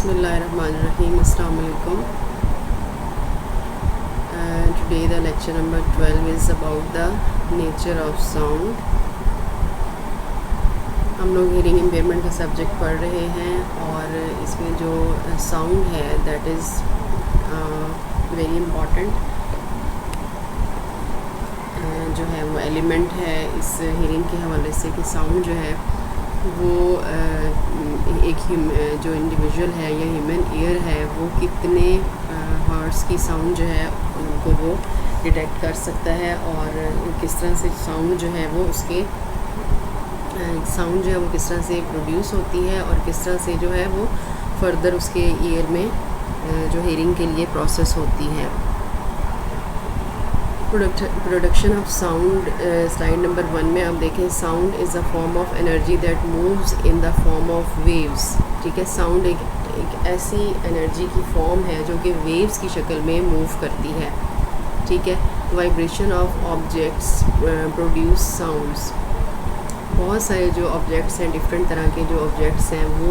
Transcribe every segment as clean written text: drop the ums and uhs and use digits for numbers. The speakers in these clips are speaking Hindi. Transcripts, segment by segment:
Bismillahirrahmanirrahim. Assalamu alaikum. Today the lecture number 12 is about the nature of sound. हम लोग hearing impairment का सब्जेक्ट पढ़ रहे हैं और इसमें जो साउंड है दैट इज़ वेरी इम्पॉर्टेंट जो है वो एलिमेंट है इस hearing के हवाले से कि साउंड जो है वो एक जो इंडिविजुअल है या ह्यूमन ईयर है वो कितने हर्ट्ज़ की साउंड जो है उनको वो डिटेक्ट कर सकता है और किस तरह से साउंड जो है वो उसके साउंड जो है वो किस तरह से प्रोड्यूस होती है और किस तरह से जो है वो फर्दर उसके ईयर में जो हेयरिंग के लिए प्रोसेस होती है। Production of sound slide number 1 में आप देखें, sound is a form of energy that moves in the form of waves. ठीक है, साउंड एक ऐसी एनर्जी की फॉर्म है जो कि वेव्स की शक्ल में मूव करती है। ठीक है, vibration of objects produce sounds. बहुत सारे जो ऑब्जेक्ट्स हैं, डिफरेंट तरह के जो ऑब्जेक्ट्स हैं वो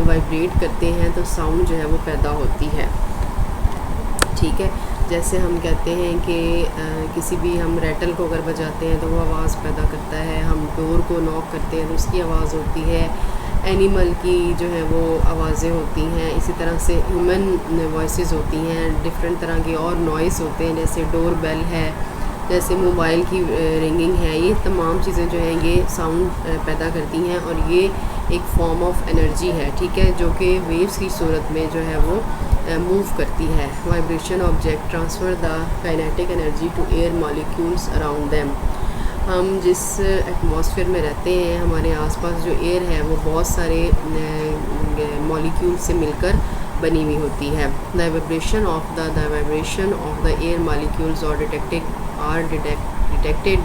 वाइब्रेट करते हैं तो साउंड जो है वो पैदा होती है। ठीक है, जैसे हम कहते हैं कि किसी भी हम रैटल को अगर बजाते हैं तो वो आवाज़ पैदा करता है, हम डोर को नॉक करते हैं तो उसकी आवाज़ होती है, एनिमल की जो है वो आवाज़ें होती हैं, इसी तरह से ह्यूमन वॉइसेस होती हैं, डिफरेंट तरह के और नॉइस होते हैं जैसे डोर बेल है, जैसे मोबाइल की रिंगिंग है। ये तमाम चीज़ें जो हैं ये साउंड पैदा करती हैं और ये एक फॉर्म ऑफ एनर्जी है। ठीक है, जो कि वेव्स की सूरत में जो है वो मूव करती है। Vibration object transfer the kinetic energy to air molecules around them. हम जिस एटमॉस्फेयर में रहते हैं, हमारे आसपास जो एयर है वो बहुत सारे मॉलिक्यूल से मिलकर बनी हुई होती है। The vibration of the air molecules और detected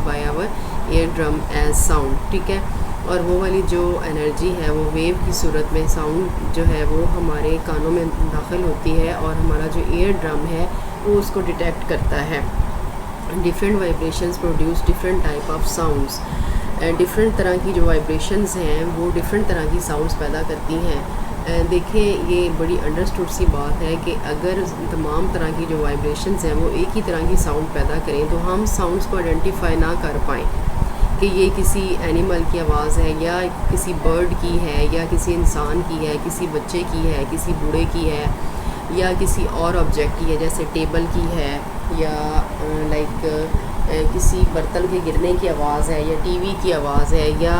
by our ear drum as sound. ठीक है, और वो वाली जो एनर्जी है वो वेव की सूरत में साउंड जो है वो हमारे कानों में दाखिल होती है और हमारा जो एयर ड्रम है वो उसको डिटेक्ट करता है। Different vibrations produce different type of sounds. Different तरह की जो वाइब्रेशंस हैं वो डिफरेंट तरह की साउंड्स पैदा करती हैं। देखें, ये बड़ी अंडरस्टूड सी बात है कि अगर तमाम तरह की जो वाइब्रेशंस हैं वो एक ही तरह की साउंड पैदा करें तो हम साउंड्स को आइडेंटिफाई ना कर पाएँ कि ये किसी एनिमल की आवाज़ है या किसी बर्ड की है या किसी इंसान की है, किसी बच्चे की है, किसी बूढ़े की है या किसी और ऑब्जेक्ट की है जैसे टेबल की है या किसी बर्तन के गिरने की आवाज़ है या टीवी की आवाज़ है या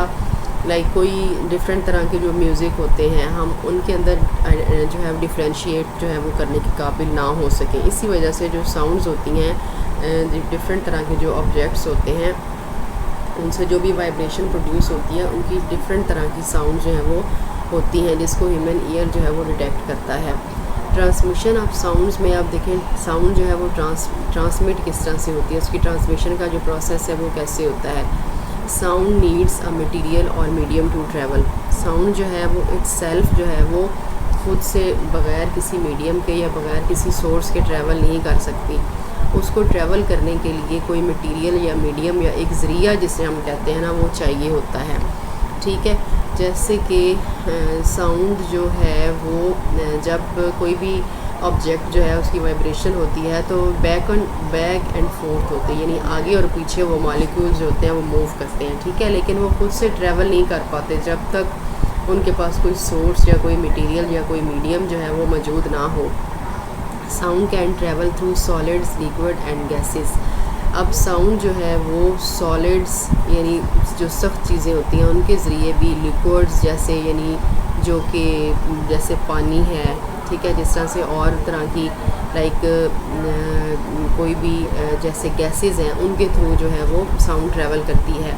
कोई डिफरेंट तरह के जो म्यूज़िक होते हैं हम उनके अंदर जो है डिफ्रेंशिएट जो है वो करने के काबिल ना हो सकें। इसी वजह से जो साउंड्स होती हैं, डिफरेंट तरह के जो ऑब्जेक्ट्स होते हैं उनसे जो भी वाइब्रेशन प्रोड्यूस होती है उनकी डिफरेंट तरह की साउंड जो है वो होती हैं जिसको ह्यूमन ईयर जो है वो डिटेक्ट करता है। ट्रांसमिशन ऑफ साउंड्स में आप देखें, साउंड जो है वो ट्रांसमिट किस तरह से होती है, उसकी ट्रांसमिशन का जो प्रोसेस है वो कैसे होता है। साउंड नीड्स अ मटेरियल और मीडियम टू ट्रैवल। साउंड जो है वो इट्सेल्फ जो है वो खुद से बग़ैर किसी मीडियम के या बग़ैर किसी सोर्स के ट्रैवल नहीं कर सकती। उसको ट्रैवल करने के लिए कोई मटेरियल या मीडियम या एक ज़रिया जिसे हम कहते हैं ना वो चाहिए होता है। ठीक है, जैसे कि साउंड जो है वो जब कोई भी ऑब्जेक्ट जो है उसकी वाइब्रेशन होती है तो बैक एंड फोर्थ होते हैं, यानी आगे और पीछे वो मॉलिक्यूल्स जो होते हैं वो मूव करते हैं। ठीक है, लेकिन वो खुद से ट्रैवल नहीं कर पाते जब तक उनके पास कोई सोर्स या कोई मटेरियल या कोई मीडियम जो है वो मौजूद ना हो। Sound can travel through solids, liquid and gases. अब साउंड जो है वो सॉलिड्स यानी जो सख्त चीज़ें होती हैं उनके ज़रिए भी, लिक्विड्स जैसे यानी जो कि जैसे पानी है, ठीक है, जिस तरह से और तरह की कोई भी जैसे गैसेस हैं उनके थ्रू जो है वो साउंड ट्रैवल करती है।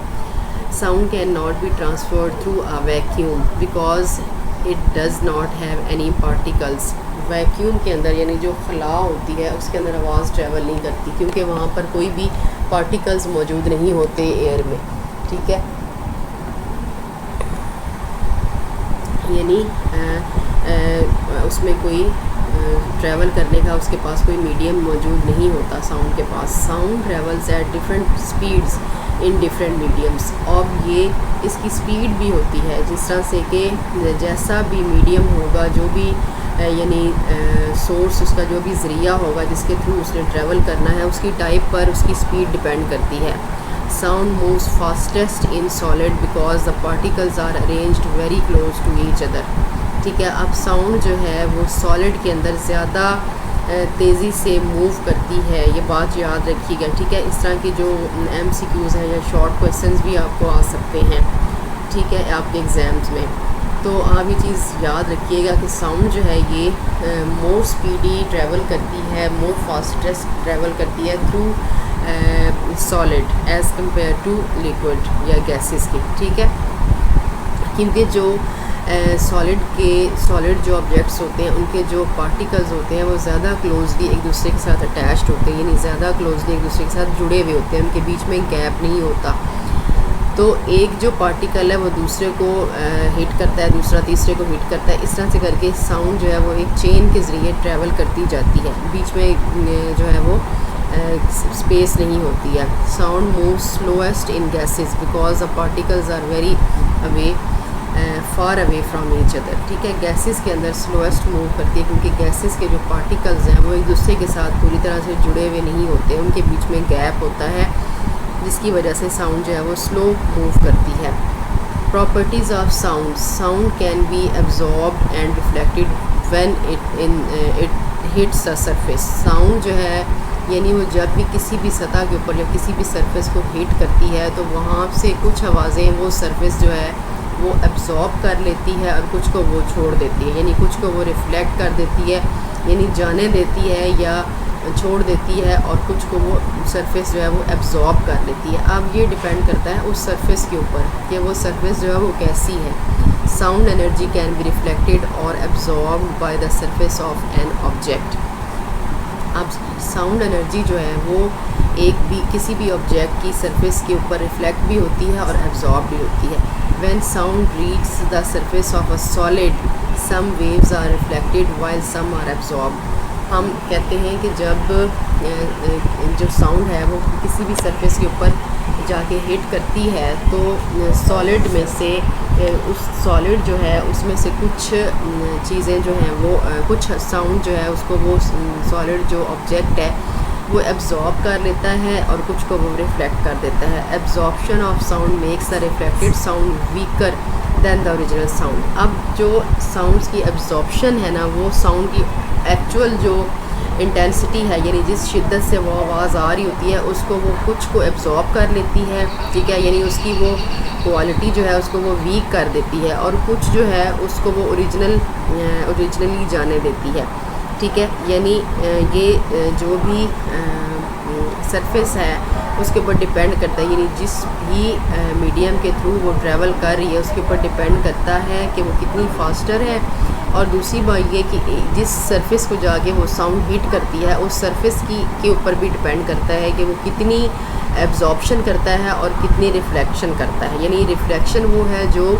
Sound can not be transferred through a vacuum because it does not have any particles. Vacuum के अंदर यानी जो खला होती है उसके अंदर आवाज़ ट्रैवल नहीं करती क्योंकि वहाँ पर कोई भी पार्टिकल्स मौजूद नहीं होते एयर में। ठीक है, यानी उसमें कोई ट्रैवल करने का उसके पास कोई मीडियम मौजूद नहीं होता साउंड के पास। Sound travels at different speeds in different mediums. और ये इसकी स्पीड भी होती है जिस तरह से कि जैसा भी मीडियम होगा, जो भी यानी सोर्स, उसका जो भी ज़रिया होगा जिसके थ्रू उसने ट्रैवल करना है, उसकी टाइप पर उसकी स्पीड डिपेंड करती है। Sound moves fastest in solid because the particles are arranged very close to each other. ठीक है, अब साउंड जो है वो सॉलिड के अंदर ज़्यादा तेज़ी से मूव करती है, ये बात याद रखिएगा। ठीक है, इस तरह की जो MCQs हैं या शॉर्ट क्वेश्चंस भी आपको आ सकते हैं, ठीक है, आपके एग्ज़ाम्स में। तो आप ये चीज़ याद रखिएगा कि साउंड जो है ये मोर स्पीडी ट्रैवल करती है, मोर फास्टेस्ट ट्रैवल करती है through solid as compare to liquid या गैसेस की। ठीक है, क्योंकि जो सॉलिड जो ऑब्जेक्ट्स होते हैं उनके जो पार्टिकल्स होते हैं वो ज़्यादा क्लोजली एक दूसरे के साथ अटैच्ड होते हैं, यानी ज़्यादा क्लोजली एक दूसरे के साथ जुड़े हुए होते हैं, उनके बीच में गैप नहीं होता। तो एक जो पार्टिकल है वो दूसरे को हिट करता है, दूसरा तीसरे को हिट करता है, इस तरह से करके साउंड जो है वो एक चेन के ज़रिए ट्रैवल करती जाती है, बीच में जो है वो स्पेस नहीं होती है। Sound move slowest in gases because the particles are very away far away from each other. ठीक है, गैसेस के अंदर स्लोएस्ट मूव करती है क्योंकि गैसेस के जो पार्टिकल्स हैं वो एक दूसरे के साथ पूरी तरह से जुड़े हुए नहीं होते, उनके बीच में गैप होता है, जिसकी वजह से साउंड जो है वो स्लो मूव करती है। Properties of sound, sound can be absorbed and reflected when it hits a surface. Sound जो है यानी वो जब भी किसी भी सतह के ऊपर या किसी भी सरफेस को हिट करती है तो वहाँ से कुछ आवाज़ें वो सरफेस जो है वो एब्जॉर्ब कर लेती है और कुछ को वो छोड़ देती है, यानी कुछ को वो रिफ़्लेक्ट कर देती है, यानी जाने देती है या छोड़ देती है, और कुछ को वो सरफेस जो है वो एब्जॉर्ब कर लेती है। अब ये डिपेंड करता है उस सरफेस के ऊपर कि वो सरफेस जो है वो कैसी है। Sound energy can be reflected और absorb by the surface of an object. अब साउंड एनर्जी जो है वो किसी भी ऑब्जेक्ट की सरफेस के ऊपर रिफ्लेक्ट भी होती है और एब्जॉर्ब भी होती है। When sound reach the surface of a solid some waves are reflected while some are absorb. हम कहते हैं कि जब जो साउंड है वो किसी भी सरफेस के ऊपर जाके हिट करती है तो सॉलिड में से उस सॉलिड जो है उसमें से कुछ चीज़ें जो हैं वो कुछ साउंड जो है उसको वो सॉलिड जो ऑब्जेक्ट है वो एब्जॉर्ब कर लेता है और कुछ को वो रिफ्लेक्ट कर देता है। Absorption of sound makes the reflected sound weaker than the original sound. अब जो साउंड्स की एब्जॉर्प्शन है ना वो साउंड की एक्चुअल जो इंटेंसिटी है, यानी जिस शिद्दत से वो आवाज़ आ रही होती है उसको वो कुछ को एब्जॉर्ब कर लेती है। ठीक है, यानी उसकी वो क्वालिटी जो है उसको वो वीक कर देती है और कुछ जो है उसको वो ओरिजिनली जाने देती है। ठीक है, यानी ये जो भी सरफेस है उसके ऊपर डिपेंड करता है, यानी जिस भी मीडियम के थ्रू वो ट्रैवल कर रही है उसके ऊपर डिपेंड करता है कि वो कितनी फास्टर है। और दूसरी बात ये कि जिस सरफेस को जाके वो साउंड हिट करती है उस सरफेस के ऊपर भी डिपेंड करता है कि वो कितनी एब्जॉर्प्शन करता है और कितनी रिफ्लेक्शन करता है। यानी रिफ्लेक्शन वो है जो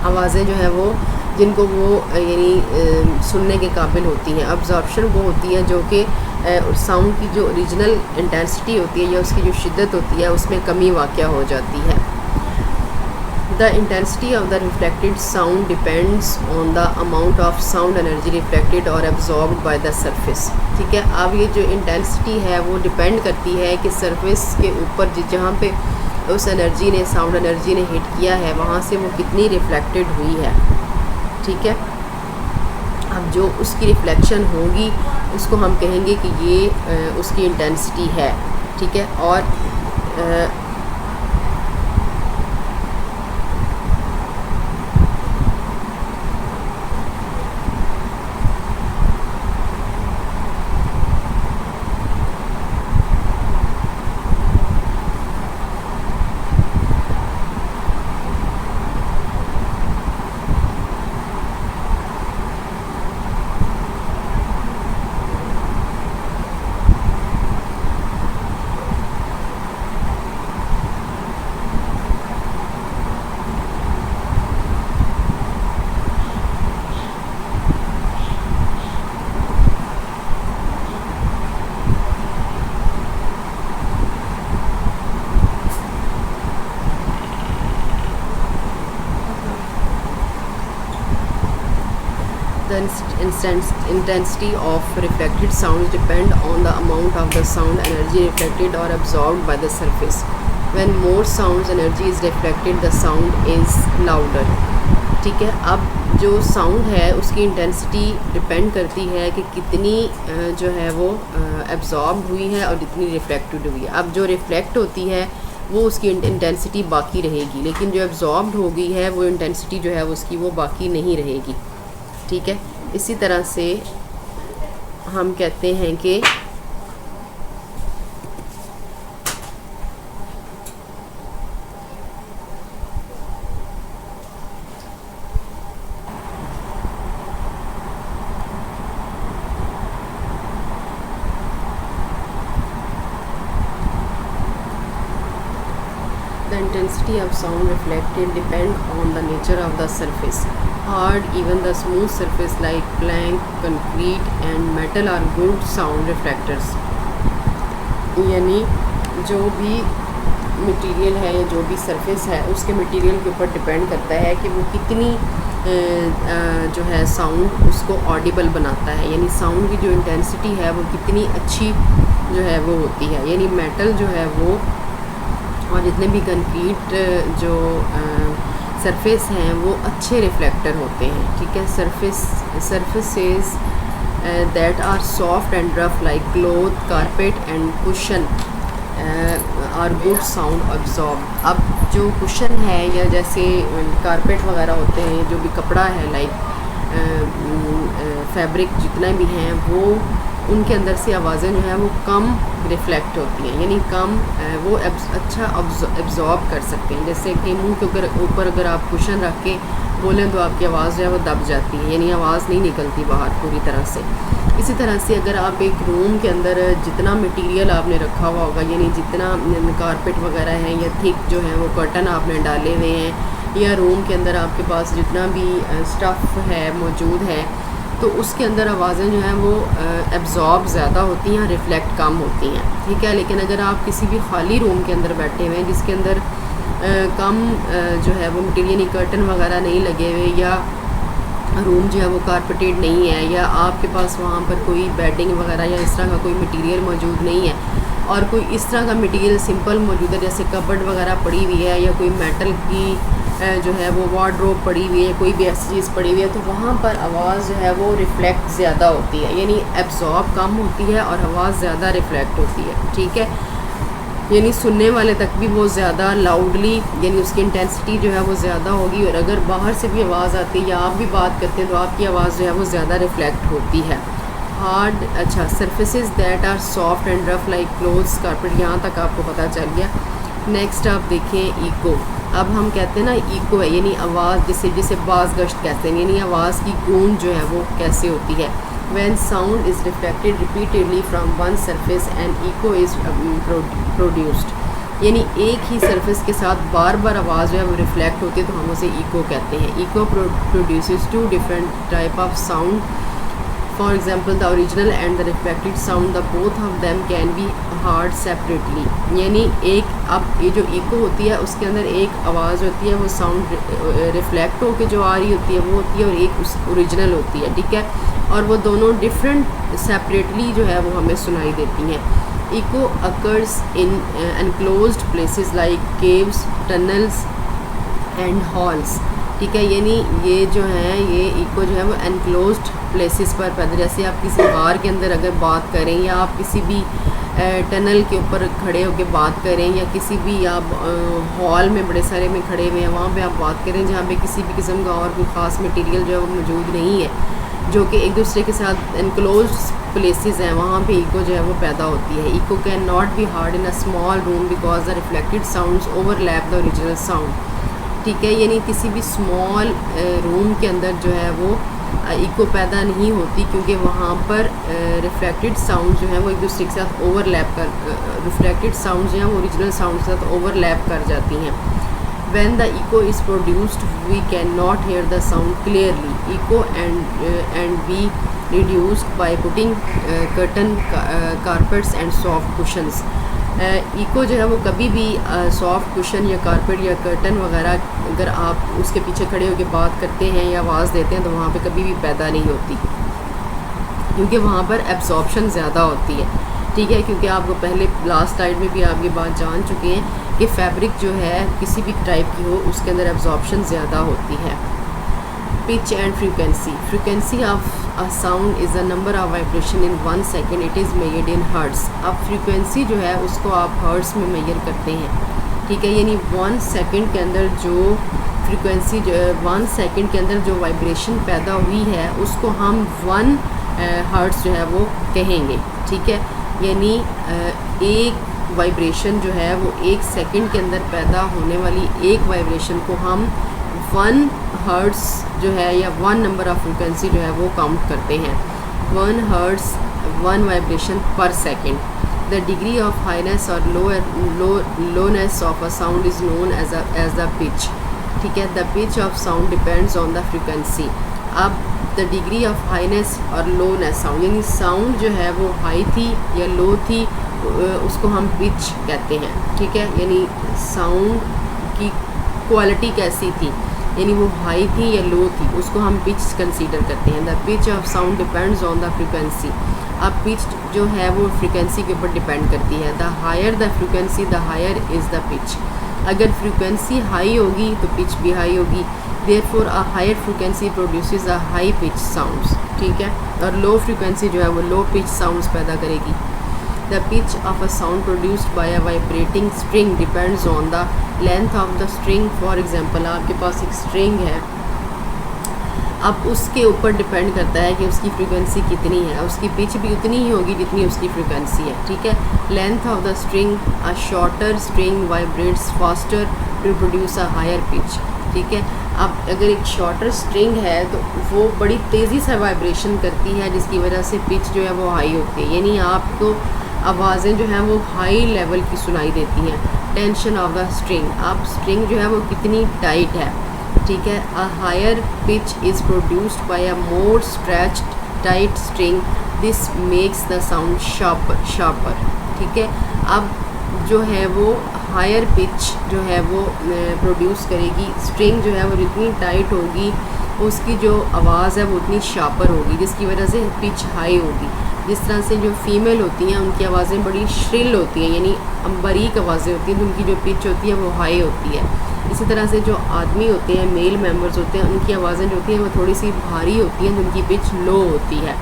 आवाज़ें जो है वो जिनको वो यानी सुनने के काबिल होती हैं। एब्जॉर्प्शन वो होती है जो कि साउंड की जो ओरिजिनल इंटेंसिटी होती है या उसकी जो शिद्दत होती है उसमें कमी वाक़या हो जाती है। The intensity of the reflected sound depends on the amount of sound energy reflected और एब्जॉर्ब्ड बाय द सरफेस। ठीक है, अब ये जो इंटेंसिटी है वो डिपेंड करती है कि सरफेस के ऊपर जहाँ पे उस एनर्जी ने साउंड एनर्जी ने हिट किया है वहाँ से वो कितनी रिफ्लेक्टेड हुई है। ठीक है, अब जो उसकी रिफ्लेक्शन होगी उसको हम कहेंगे कि ये उसकी इंटेंसिटी है। ठीक है, और The intensity of reflected sounds depend on the amount of the sound energy reflected or absorbed by the surface. When more sound energy is reflected, the sound is louder. ठीक है, अब जो साउंड है उसकी इंटेंसिटी डिपेंड करती है कि कितनी जो है वो एब्जॉर्ब हुई है और जितनी रिफ्लेक्टेड हुई है. अब जो रिफ्लेक्ट होती है वो उसकी इंटेंसिटी बाकी रहेगी, लेकिन जो एब्जॉर्ब्ड हो गई है वो इंटेंसिटी जो है उसकी वो बाकी नहीं रहेगी. ठीक है, इसी तरह से हम कहते हैं कि the intensity of sound reflected depend on the nature of the surface. Hard, even the smooth surface like plank, concrete and metal are good sound reflectors. यानी जो भी मटेरियल है या जो भी सरफेस है उसके मटेरियल के ऊपर डिपेंड करता है कि वो कितनी जो है साउंड उसको ऑडिबल बनाता है, यानी साउंड की जो इंटेंसिटी है वो कितनी अच्छी जो है वो होती है. यानी मेटल जो है वो और जितने भी कंक्रीट जो सरफेस हैं वो अच्छे रिफ्लेक्टर होते हैं. ठीक है, surfaces that are soft and rough like cloth, carpet and cushion are good sound absorb. अब जो कुशन है या जैसे कारपेट वगैरह होते हैं, जो भी कपड़ा है लाइक फैब्रिक जितना भी हैं वो उनके अंदर से आवाज़ें जो हैं वो कम रिफ्लेक्ट होती हैं, यानी कम वो अच्छा एब्जॉर्ब कर सकते हैं. जैसे कि मुंह के ऊपर अगर आप कुशन रख के बोलें तो आपकी आवाज़ जो है वो दब जाती है, यानी आवाज़ नहीं निकलती बाहर पूरी तरह से. इसी तरह से अगर आप एक रूम के अंदर जितना मटेरियल आपने रखा हुआ होगा, यानी जितना कारपेट वगैरह है या थिक जो है वो कर्टन आपने डाले हुए हैं या रूम के अंदर आपके पास जितना भी स्टफ़ है मौजूद है, तो उसके अंदर आवाज़ें जो हैं वो एब्जॉर्ब ज़्यादा होती हैं, रिफ्लेक्ट कम होती हैं. ठीक है, लेकिन अगर आप किसी भी खाली रूम के अंदर बैठे हुए हैं जिसके अंदर कम जो है वो मटेरियल कर्टन वगैरह नहीं लगे हुए या रूम जो है वो कारपेटेड नहीं है या आपके पास वहाँ पर कोई बेडिंग वगैरह या इस तरह का कोई मटेरियल मौजूद नहीं है और कोई इस तरह का मटेरियल सिंपल मौजूद है जैसे कबर्ड वगैरह पड़ी हुई है या कोई मेटल की जो है वो वार्डरोब पड़ी हुई है, कोई भी ऐसी चीज़ पड़ी हुई है, तो वहाँ पर आवाज़ जो है वो रिफ्लेक्ट ज़्यादा होती है, यानी एब्जॉर्ब कम होती है और आवाज़ ज़्यादा रिफ्लेक्ट होती है. ठीक है, यानी सुनने वाले तक भी वो ज़्यादा लाउडली यानी उसकी इंटेंसिटी जो है वो ज़्यादा होगी. और अगर बाहर से भी आवाज़ आती है या आप भी बात करते हैं तो आपकी आवाज़ जो है वो ज़्यादा रिफ्लेक्ट होती है. हार्ड, अच्छा, surfaces that are soft and rough like clothes, carpet, यहाँ तक आपको पता चल गया. नेक्स्ट आप देखें इको. अब हम कहते हैं ना इको है यानी आवाज़ जिसे बाज़ गश्त कहते हैं, यानी आवाज़ की गूंज जो है वो कैसे होती है. When sound is reflected repeatedly from one surface and echo is produced, यानी एक ही सरफेस के साथ बार बार आवाज़ जो है वो रिफ्लेक्ट होती है तो हम उसे इको कहते हैं. Eco produces to different type of sound. For example, the original and the reflected sound, the both of them can be heard separately. यानी एक अब ये जो इको होती है उसके अंदर एक आवाज़ होती है वो साउंड रिफ्लेक्ट होकर जो आ रही होती है वो होती है और एक उस ओरिजिनल होती है. ठीक है, और वो दोनों डिफरेंट सेपरेटली जो है वो हमें सुनाई देती हैं. Echo occurs in enclosed places like caves, tunnels and halls. ठीक है, यानी ये जो है ये इको जो है वो एनक्लोज्ड प्लेसेस पर पैदा, जैसे आप किसी बार के अंदर अगर बात करें या आप किसी भी टनल के ऊपर खड़े होकर बात करें या किसी भी आप हॉल में बड़े सारे में खड़े हुए हैं वहाँ पे आप बात करें जहाँ पे किसी भी किस्म का और कोई ख़ास मटेरियल जो है वो मौजूद नहीं है जो कि एक दूसरे के साथ एनक्लोज्ड प्लेसेस हैं, वहाँ पे इको जो है वो पैदा होती है. Echo can not be heard in a small room because the reflected sounds overlap the original sound. ठीक है, यानी किसी भी स्मॉल रूम के अंदर जो है वो इको पैदा नहीं होती क्योंकि वहाँ पर रिफ्लेक्टेड साउंड जो है वो एक दूसरे के साथ ओवरलैप रिफ्लेक्टेड साउंड जो है वो ओरिजिनल साउंड के साथ ओवरलैप कर जाती हैं. When the echo is produced, we cannot hear the sound clearly. Echo and be reduced by putting curtain, carpets and soft cushions. Eco जो है वो कभी भी सॉफ्ट कुशन या कारपेट या कर्टन वगैरह अगर आप उसके पीछे खड़े होकर बात करते हैं या आवाज़ देते हैं तो वहाँ पे कभी भी पैदा नहीं होती, क्योंकि वहाँ पर एब्जॉर्प्शन ज़्यादा होती है। ठीक है, क्योंकि आपको पहले लास्ट स्लाइड में भी आप ये बात जान चुके हैं कि फैब्रिक जो है किसी भी टाइप की हो उसके अंदर एब्जॉर्प्शन ज़्यादा होती है। Pitch and frequency of a sound is the number of vibration in 1 second, it is measured in hertz। अब फ्रीक्वेंसी जो है उसको आप हर्ट्स में मेजर करते हैं। ठीक है, यानी 1 सेकंड के अंदर जो फ्रीक्वेंसी 1 सेकंड के अंदर जो वाइब्रेशन पैदा हुई है उसको हम 1 हर्ट्स जो है वो कहेंगे। ठीक है, यानी एक वाइब्रेशन जो है वो 1 सेकंड के अंदर पैदा होने वाली एक वाइब्रेशन को हम 1 हर्ट्स जो है या 1 नंबर ऑफ फ्रीक्वेंसी जो है वो काउंट करते हैं। 1 hertz 1 vibration per second. The degree of highness और lowness of a sound is known as the pitch. ठीक है, the pitch of sound depends on the frequency. अब द डिग्री ऑफ हाईनेस और लोनेस साउंड, यानी साउंड जो है वो हाई थी या लो थी उसको हम पिच कहते हैं। ठीक है, यानी साउंड की क्वालिटी कैसी थी, यानी वो हाई थी या लो थी, उसको हम पिच कंसीडर करते हैं। The pitch of sound depends on the frequency. अब पिच जो है वो फ्रीक्वेंसी के ऊपर डिपेंड करती है। The higher the frequency the higher is the pitch. अगर फ्रीक्वेंसी हाई होगी तो पिच भी हाई होगी। Therefore a higher frequency produces a high pitch sounds. ठीक है, और लो फ्रीक्वेंसी जो है वो लो पिच साउंड्स पैदा करेगी। The pitch of a sound produced by a vibrating string depends on the length of the string। For example, आपके पास एक string है, अब उसके ऊपर डिपेंड करता है कि उसकी फ्रीक्वेंसी कितनी है, उसकी पिच भी उतनी ही होगी जितनी उसकी फ्रीक्वेंसी है। ठीक है, length of the string, a shorter string vibrates faster to produce a higher pitch. ठीक है, अब अगर एक शॉर्टर स्ट्रिंग है तो वो बड़ी तेज़ी से वाइब्रेशन करती है जिसकी वजह से पिच जो है वो हाई होती है, यानी आपको आवाज़ें जो हैं वो हाई लेवल की सुनाई देती हैं। टेंशन ऑफ द स्ट्रिंग, अब स्ट्रिंग जो है वो कितनी टाइट है। ठीक है, a higher pitch is produced by a more stretched tight string, this makes the sound sharper. ठीक है, अब जो है वो हायर पिच जो है वो प्रोड्यूस करेगी, स्ट्रिंग जो है वो जितनी टाइट होगी उसकी जो आवाज़ है वो उतनी शार्पर होगी, जिसकी वजह से पिच हाई होगी। जिस तरह से जो फीमेल होती हैं उनकी आवाज़ें बड़ी श्रिल होती हैं, यानी बारीक आवाज़ें होती हैं, तो उनकी जो पिच होती है वो हाई होती है। इसी तरह से जो आदमी होते हैं, मेल मेंबर्स होते हैं, उनकी आवाज़ें जो होती हैं वो थोड़ी सी भारी होती हैं, तो उनकी पिच लो होती है।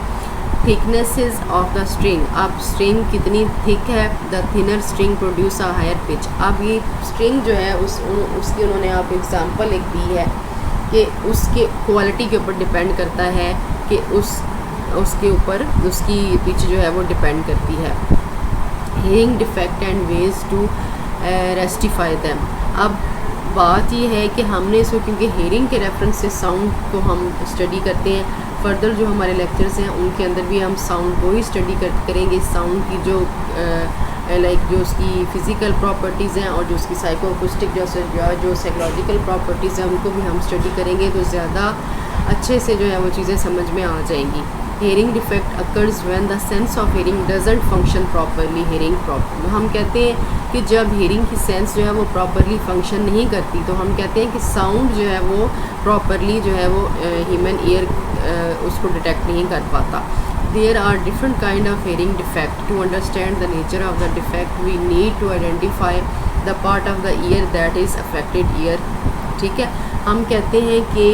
थिकनेसेस ऑफ द स्ट्रिंग, अब स्ट्रिंग कितनी थिक है, the thinner string produce a higher pitch. अब ये स्ट्रिंग जो है उसकी उन्होंने आप एग्जांपल एक दी है कि उसके क्वालिटी के ऊपर डिपेंड करता है कि उसके ऊपर उसकी पिच जो है वो डिपेंड करती है। Hearing defect and ways to rectify them. अब बात ये है कि हमने इसको, क्योंकि हेयरिंग के रेफरेंस से साउंड को हम स्टडी करते हैं, फर्दर जो हमारे लेक्चर्स हैं उनके अंदर भी हम साउंड को ही स्टडी करेंगे। साउंड की जो जो उसकी फ़िज़िकल प्रॉपर्टीज़ हैं और जो उसकी साइकोएकोस्टिक जो साइकोलॉजिकल प्रॉपर्टीज़ हैं उनको भी हम स्टडी करेंगे तो ज़्यादा अच्छे से जो है वो चीज़ें समझ में आ जाएंगी। Hearing defect occurs when the sense of hearing doesn't function properly. Hearing proper, हम कहते हैं कि जब हेयरिंग की सेंस जो है वो प्रॉपरली फंक्शन नहीं करती तो हम कहते हैं कि साउंड जो है वो प्रॉपरली जो है वो ह्यूमन ईयर उसको डिटेक्ट नहीं कर पाता। There are different kind of hearing defect. To understand the nature of the defect we need to identify the part of the ear that is affected ear. ठीक है, हम कहते हैं कि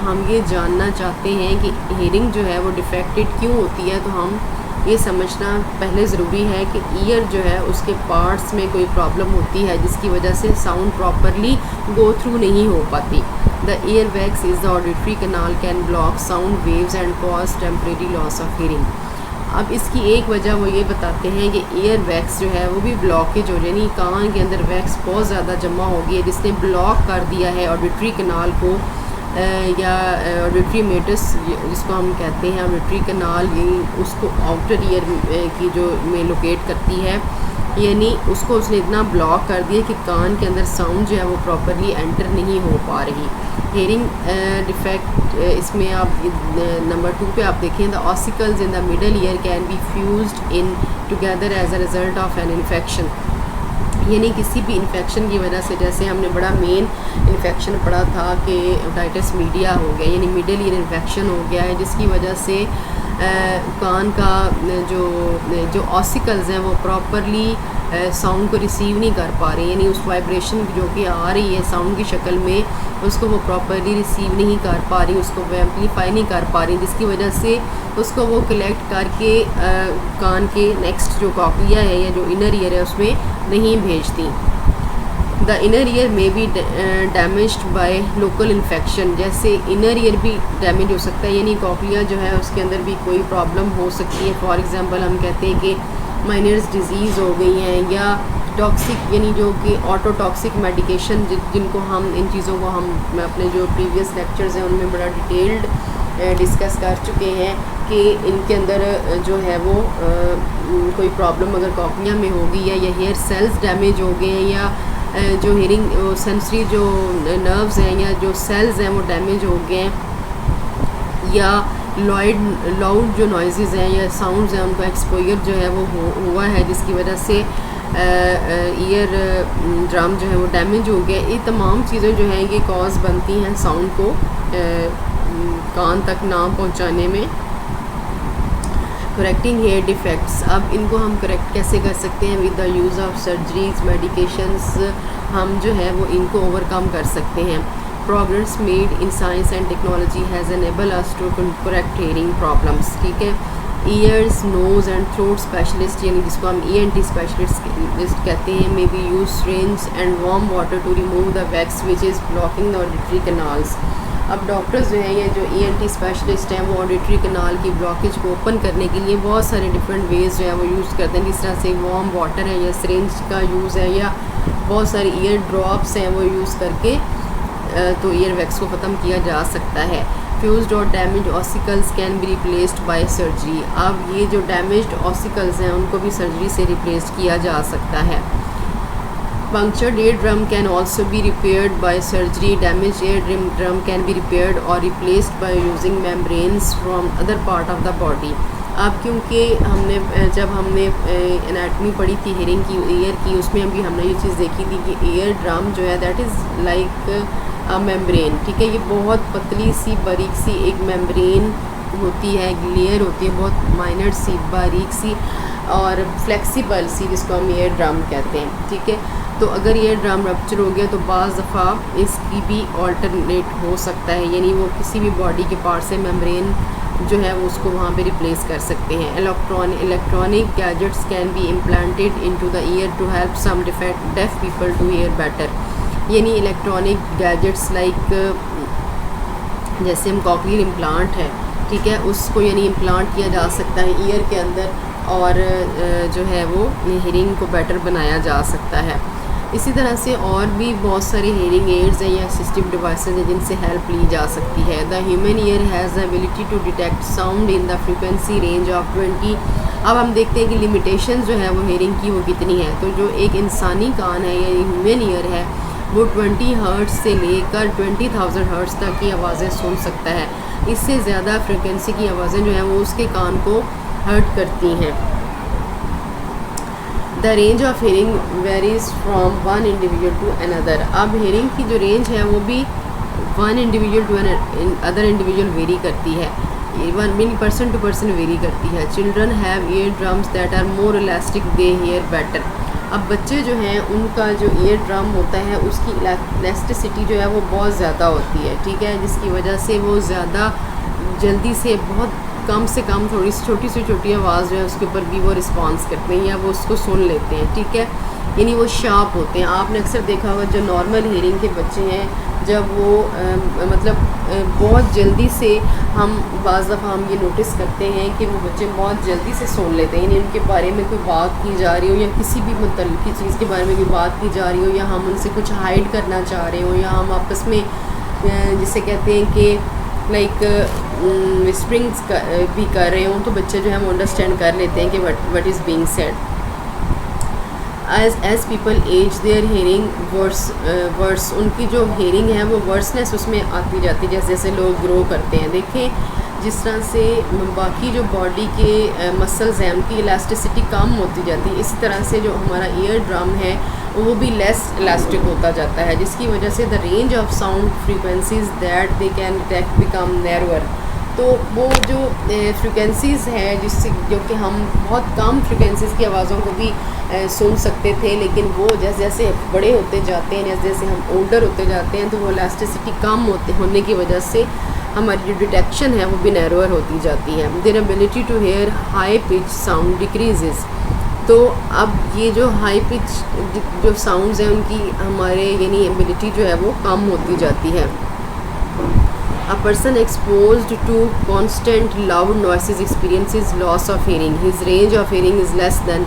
हम ये जानना चाहते हैं कि हेयरिंग जो है वो डिफेक्टेड क्यों होती है, तो हम ये समझना पहले ज़रूरी है कि ईयर जो है उसके पार्ट्स में कोई प्रॉब्लम होती है जिसकी वजह से साउंड प्रॉपरली गो थ्रू नहीं हो पाती। The ear wax is the auditory canal can block sound waves and cause temporary loss of hearing. अब इसकी एक वजह वो ये बताते हैं कि ईयर वैक्स जो है वो भी ब्लॉकेज हो, यानी कान के अंदर वैक्स बहुत ज़्यादा जमा हो गई है जिसने ब्लॉक कर दिया है ऑडिटरी कैनाल को या ऑडिटरी मेटस जिसको हम कहते हैं, ऑडिटरी कनाल, यही उसको आउटर ईयर की जो में लोकेट करती है, यानी उसको उसने इतना ब्लॉक कर दिया कि कान के अंदर साउंड जो है वो प्रॉपरली एंटर नहीं हो पा रही। हेयरिंग डिफेक्ट इसमें आप नंबर 2 पे आप देखें, the ossicles in the middle ear can be fused in together as a result of an infection, यानी किसी भी इन्फेक्शन की वजह से, जैसे हमने बड़ा मेन इन्फेक्शन पढ़ा था कि ओटाइटिस मीडिया हो गया, यानी मिडल ईयर इन्फेक्शन हो गया है, जिसकी वजह से कान का जो ऑसिकल्स हैं वो प्रॉपरली साउंड को रिसीव नहीं कर पा रही, यानी उस वाइब्रेशन जो कि आ रही है साउंड की शक्ल में, उसको वो प्रॉपरली रिसीव नहीं कर पा रही, उसको वो एम्पलीफाई नहीं कर पा रही, जिसकी वजह से उसको वो कलेक्ट करके कान के नेक्स्ट जो कॉक्लिया है या जो इनर ईयर है उसमें नहीं भेजती। द इनर ईयर में be damaged by local infection, जैसे इनर ईयर भी डैमेज हो सकता है, यानी कॉक्लिया जो है उसके अंदर भी कोई प्रॉब्लम हो सकती है। फॉर एग्ज़ाम्पल हम कहते हैं कि माइनर्स डिजीज़ हो गई हैं, या टॉक्सिक यानी जो कि ऑटोटॉक्सिक मेडिकेशन जिनको हम इन चीज़ों को हम अपने जो प्रीवियस लेक्चर्स हैं उनमें बड़ा डिटेल्ड डिस्कस कर चुके हैं कि इनके अंदर जो है वो कोई प्रॉब्लम अगर कॉक्लिया में होगी या हेयर सेल्स डैमेज हो गए हैं, या जो हेयरिंग सेंसरी जो नर्व्स हैं या जो सेल्स हैं वो डैमेज हो गए हैं, या लाउड जो नॉइज़ हैं या साउंड्स हैं उनका एक्सपोजर जो है वो हुआ है, जिसकी वजह से ईयर ड्रम जो है वो डैमेज हो गया। ये तमाम चीज़ें जो हैं ये कॉज बनती हैं साउंड को कान तक ना पहुंचाने में। करेक्टिंग हेयर डिफेक्ट्स, अब इनको हम करेक्ट कैसे कर सकते हैं? With the use of surgeries, medications हम जो है वो इनको ओवरकम कर सकते हैं। Progress made in science and technology has enable us to correct hearing problems, ठीक है। Ears, nose and throat specialist, यानी जिसको हम ENT स्पेशलिस्ट कहते हैं, may be use syringe and warm water to remove the wax which is blocking the auditory canals. अब डॉक्टर्स जो हैं ये जो ENT स्पेशलिस्ट हैं वो ऑडिटरी कनाल की ब्लॉकेज को ओपन करने के लिए बहुत सारे डिफरेंट वेज़ जो है वो यूज़ करते हैं, जिस तरह से वार्म वाटर है या सिरिंज का यूज़ है, या बहुत सारे ईयर ड्रॉप्स हैं वो यूज़ करके तो ईयर वैक्स को ख़त्म किया जा सकता है। फ्यूज्ड और damage ossicles can be replaced by surgery, अब ये जो डैमेज्ड ऑसिकल्स हैं उनको भी सर्जरी से रिप्लेस किया जा सकता है। Punctured eardrum can also be repaired by surgery. Damaged eardrum can be repaired or replaced by using membranes from other part of the body. अब क्योंकि जब हमने एनाटमी पढ़ी थी हेयरिंग की, ईयर की, उसमें अभी हमने ये चीज़ देखी थी कि ईयर ड्रम जो है that is like a membrane, ठीक है। ये बहुत पतली सी बारीक सी एक मेम्ब्रेन होती है, लेयर होती है, बहुत माइनर सी बारीक सी और फ्लेक्सिबल सी, जिसको हम ईयर ड्रम कहते हैं, ठीक है। तो अगर ईयर ड्रम रप्चर हो गया तो बाज़ दफ़ा इसकी भी ऑल्टरनेट हो सकता है, यानी वो किसी भी बॉडी के पार्ट से मेम्ब्रेन जो है वो उसको वहाँ पे रिप्लेस कर सकते हैं। Electronic gadgets can be implanted into the ear to help some deaf people to hear better, यानी इलेक्ट्रॉनिक गैजेट्स लाइक जैसे हम कॉक्लियर इम्प्लांट है, ठीक है, उसको यानी इम्प्लांट किया जा सकता है ईयर के अंदर और जो है वो हेयरिंग को बेटर बनाया जा सकता है। इसी तरह से और भी बहुत सारे हेयरिंग एड्स हैं या असिस्टिव डिवाइसेस हैं जिनसे हेल्प ली जा सकती है। The human ear has the ability to detect sound in the frequency range of 20। अब हम देखते हैं कि लिमिटेशन जो है वो हेयरिंग की वो कितनी है। तो जो एक इंसानी कान है या ह्यूमन ईयर है वो 20 हर्ट्ज़ से लेकर 20,000 हर्ट्ज़ तक की आवाज़ें सुन सकता है। इससे ज़्यादा फ्रिक्वेंसी की आवाज़ें जो हैं वो उसके कान को हर्ट करती हैं। The range of hearing varies from one individual to another. अब हेयरिंग की जो रेंज है वो भी one individual to other individual vary करती है, even person to person vary करती है। Children have ear drums that are more elastic, they hear better. अब बच्चे जो हैं उनका जो ईयर ड्रम होता है उसकी इलास्टिसिटी जो है वो बहुत ज़्यादा होती है, ठीक है, जिसकी वजह से वो ज़्यादा जल्दी से बहुत कम से कम थोड़ी सी छोटी आवाज़ जो है उसके ऊपर भी वो रिस्पॉन्स करते हैं या वो उसको सुन लेते हैं, ठीक है, यानी वो शार्प होते हैं। आपने अक्सर देखा होगा जो नॉर्मल हेयरिंग के बच्चे हैं जब वो बहुत जल्दी से हम बाज़ दफ़ा हम ये नोटिस करते हैं कि वो बच्चे बहुत जल्दी से सुन लेते हैं, यानी उनके बारे में कोई बात की जा रही हो या किसी भी मतलब की चीज़ के बारे में कोई बात की जा रही हो या हम उनसे कुछ हाइड करना चाह रहे हो या हम आपस में जिसे कहते हैं कि लाइक विस्परिंग्स भी कर रहे हों, तो बच्चे जो है वो अंडरस्टैंड कर लेते हैं कि what is being said. As people age their hearing worse उनकी जो हेयरिंग है वो वर्सनेस उसमें आती जाती है जैसे जैसे लोग ग्रो करते हैं। देखें जिस तरह से बाकी जो बॉडी के मसल्स हैं उनकी इलास्टिसिटी कम होती जाती है, इसी तरह से जो हमारा ईयर ड्रम है वो भी लेस इलास्टिक होता जाता है, जिसकी वजह से the range of sound frequencies that they can detect become narrower. तो वो जो फ्रीक्वेंसीज़ हैं जिससे जो कि हम बहुत कम फ्रीक्वेंसीज़ की आवाज़ों को भी सुन सकते थे, लेकिन वो जैसे जैसे बड़े होते जाते हैं, जैसे जैसे हम ओल्डर होते जाते हैं, तो वो इलास्टिसिटी कम होने की वजह से हमारी जो डिटेक्शन है वो भी नैरोअर होती जाती है। Their ability to hear high pitch sound decreases. तो अब ये जो हाई पिच जो साउंड्स हैं उनकी हमारे यानी एबिलिटी जो है वो कम होती जाती है। A person exposed to constant loud noises experiences loss of hearing. His range of hearing is less than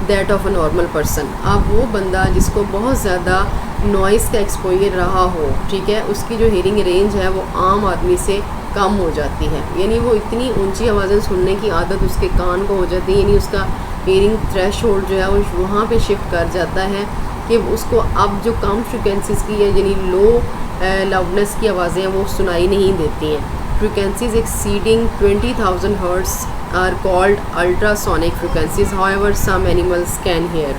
that of a normal person. अब वो बंदा जिसको बहुत ज़्यादा नॉइस का एक्सपोजर रहा हो, ठीक है, उसकी जो हेयरिंग रेंज है वो आम आदमी से कम हो जाती है, यानी वो इतनी ऊंची आवाज़ें सुनने की आदत उसके कान को हो जाती है, यानी उसका हेयरिंग थ्रेशोल्ड जो है वो वहाँ पे शिफ्ट कर जाता है कि उसको अब जो कम फ्रिक्वेंसीज़ की है यानी लो लाउडनेस की आवाज़ें वो सुनाई नहीं देती हैं। Frequencies exceeding 20,000 hertz are called ultrasonic frequencies, however some animals can hear.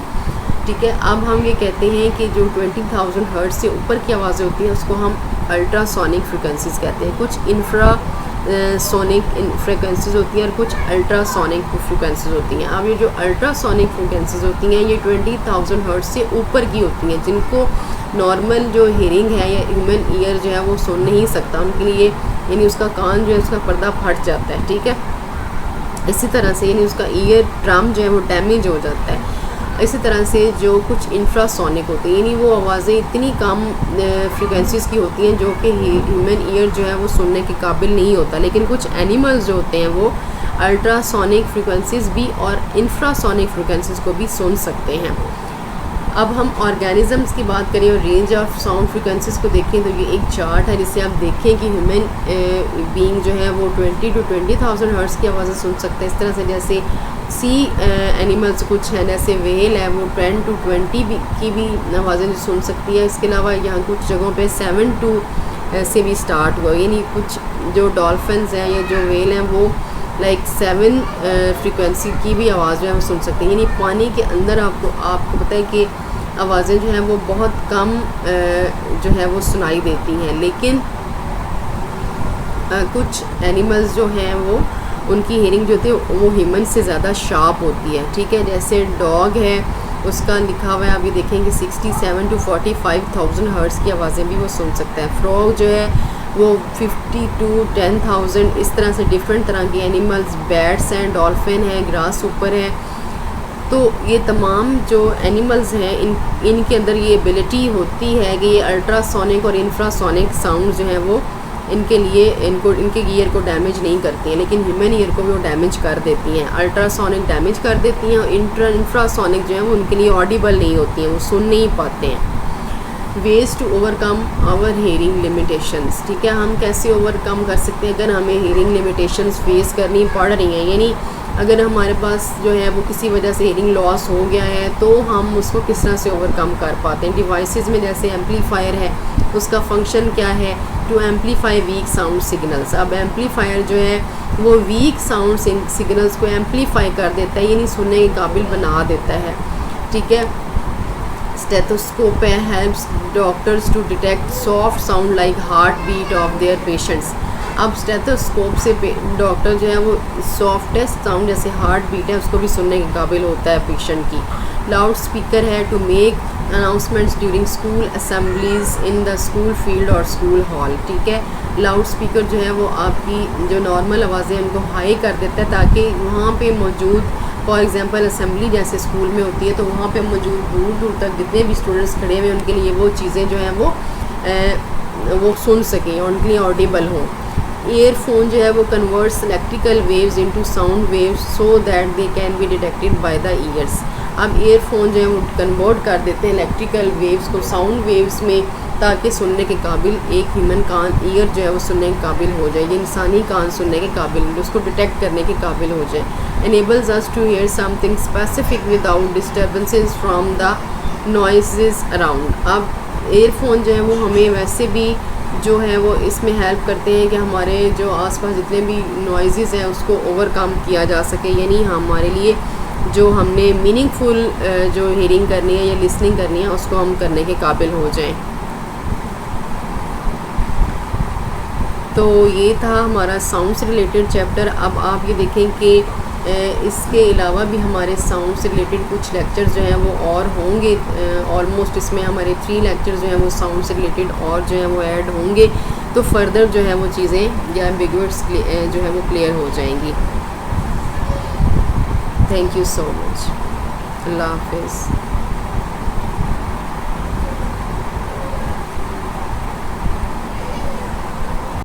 ठीक है, अब हम ये कहते हैं कि जो 20,000 हर्ट्ज़ से ऊपर की आवाज़ें होती हैं उसको हम अल्ट्रासोनिक फ्रिक्वेंसीज कहते हैं। कुछ इंफ्रा सोनिक फ्रिक्वेंसीज होती हैं और कुछ अल्ट्रासोनिक फ्रिक्वेंसीज होती हैं। अब ये जो अल्ट्रासोनिक फ्रिक्वेंसीज होती हैं ये 20,000 हर्ट्ज़ से ऊपर की होती हैं, जिनको नॉर्मल जो हेयरिंग है या ह्यूमन ईयर जो है वो सुन नहीं सकता, उनके लिए यानी उसका कान जो है उसका पर्दा फट जाता है। ठीक है, इसी तरह से यानी उसका ईयर ड्रम जो है वो डैमेज हो जाता है। इसी तरह से जो कुछ इंफ्रासोनिक होते हैं यानी वो आवाज़ें इतनी कम फ्रिक्वेंसीज़ की होती हैं जो कि ह्यूमन ईयर जो है वो सुनने के काबिल नहीं होता, लेकिन कुछ एनिमल्स जो होते हैं वो अल्ट्रासोनिक फ्रिक्वेंसीज़ भी और इंफ्रासोनिक फ्रिक्वेंसीज़ को भी सुन सकते हैं। अब हम ऑर्गेनिज़म्स की बात करें और रेंज ऑफ साउंड फ्रिक्वेंसीज़ को देखें तो ये एक चार्ट है जिससे आप देखें कि ह्यूमन बीइंग जो है वो 20 to 20,000 हर्ट्ज़ की आवाज़ें सुन सकते हैं। इस तरह से जैसे सी एनिमल्स कुछ हैं, जैसे वेल है वो 10 to 20 की भी आवाज़ें सुन सकती है। इसके अलावा यहाँ कुछ जगहों पे 7 to से भी स्टार्ट हुआ, यानी कुछ जो डॉल्फिन्स हैं या जो वेल हैं वो लाइक 7 फ्रीक्वेंसी की भी आवाज़ जो है वो सुन सकते हैं। यानी पानी के अंदर आपको पता है कि आवाज़ें जो हैं वो बहुत कम जो है वो सुनाई देती हैं, लेकिन कुछ एनिमल्स जो हैं वो उनकी हेयरिंग जो होती है वो ह्यूमन से ज़्यादा शार्प होती है। ठीक है, जैसे डॉग है उसका लिखा हुआ है आप ये देखेंगे 67 to 45,000 हर्ट्ज़ की आवाज़ें भी वो सुन सकता है। फ्रॉग जो है वो 50 to 10,000, इस तरह से डिफरेंट तरह के एनिमल्स, बैट्स हैं, डॉल्फिन है, ग्रास ऊपर है। तो ये तमाम जो एनिमल्स हैं इनके अंदर ये एबिलिटी होती है कि ये अल्ट्रासोनिक और इंफ्रासोनिक साउंड जो हैं वो इनके लिए इनके ईयर को डैमेज नहीं करती हैं, लेकिन ह्यूमन ईयर को भी वो डैमेज कर देती हैं। अल्ट्रासोनिक डैमेज कर देती हैं और इंफ्रासोनिक जो है वो उनके लिए ऑडिबल नहीं होती हैं, वो सुन नहीं पाते हैं। Ways to overcome our hearing limitations. ठीक है, हम कैसे ओवरकम कर सकते हैं अगर हमें हेयरिंग लिमिटेशंस फेस करनी पड़ रही हैं, यानी अगर हमारे पास जो है वो किसी वजह से हेयरिंग लॉस हो गया है तो हम उसको किस तरह से ओवरकम कर पाते हैं। डिवाइसेस में जैसे एम्पलीफायर है उसका फंक्शन क्या है, to amplify weak sound signals. अब एम्पलीफायर जो है वो वीक साउंड सिग्नल्स को एम्पलीफाई कर देता है, यानी सुनने के काबिल बना देता है। ठीक है, स्टेथोस्कोप है, helps doctors to detect soft sound like heart beat of their patients. अब स्टेथोस्कोप से डॉक्टर जो है वो सॉफ्टेस्ट साउंड जैसे हार्ट बीट है उसको भी सुनने के काबिल होता है पेशेंट की। लाउड स्पीकर है to make announcements during school assemblies in the school field और स्कूल हॉल। ठीक है, लाउड स्पीकर जो है वो आपकी जो नॉर्मल आवाज़ें हैं उनको हाई कर देता है ताकि वहाँ पे मौजूद फॉर एग्जांपल असेंबली जैसे स्कूल में होती है तो वहाँ पे मौजूद दूर दूर तक जितने भी स्टूडेंट्स खड़े हुए उनके लिए वो चीज़ें जो हैं वो सुन सकें और उनके लिए ऑडिबल हों। ईयरफोन जो है वो converts electrical waves into sound waves so that they can be detected by the years. अब ईयरफोन जो है वो कन्वर्ट कर देते हैं इलेक्ट्रिकल वेव्स को साउंड वेव्स में ताकि सुनने के काबिल एक ह्यूमन कान ईयर जो है वो सुनने के काबिल हो जाए, ये इंसानी कान सुनने के काबिल, उसको डिटेक्ट करने के काबिल हो जाए। enables us to hear something specific without disturbances from the noises around। अब एयरफोन जो है वो हमें वैसे भी जो है वो इसमें हेल्प करते हैं कि हमारे जो आसपास जितने भी नॉइज़ हैं उसको ओवरकम किया जा सके, यानी हमारे लिए जो हमने मीनिंगफुल जो हियरिंग करनी है या लिसनिंग करनी है उसको हम करने के काबिल हो जाएं। तो ये था हमारा साउंड से रिलेटेड चैप्टर। अब आप ये देखें कि इसके अलावा भी हमारे साउंड से रिलेटेड कुछ लेक्चर्स जो हैं वो और होंगे। ऑलमोस्ट इसमें हमारे 3 लेक्चर्स जो हैं वो साउंड से रिलेटेड और जो है वो ऐड होंगे, तो फर्दर जो है वो चीज़ें या एम्बिगुअस जो है वो क्लियर हो जाएंगी। Thank you so much. अल्लाह हाफिज़।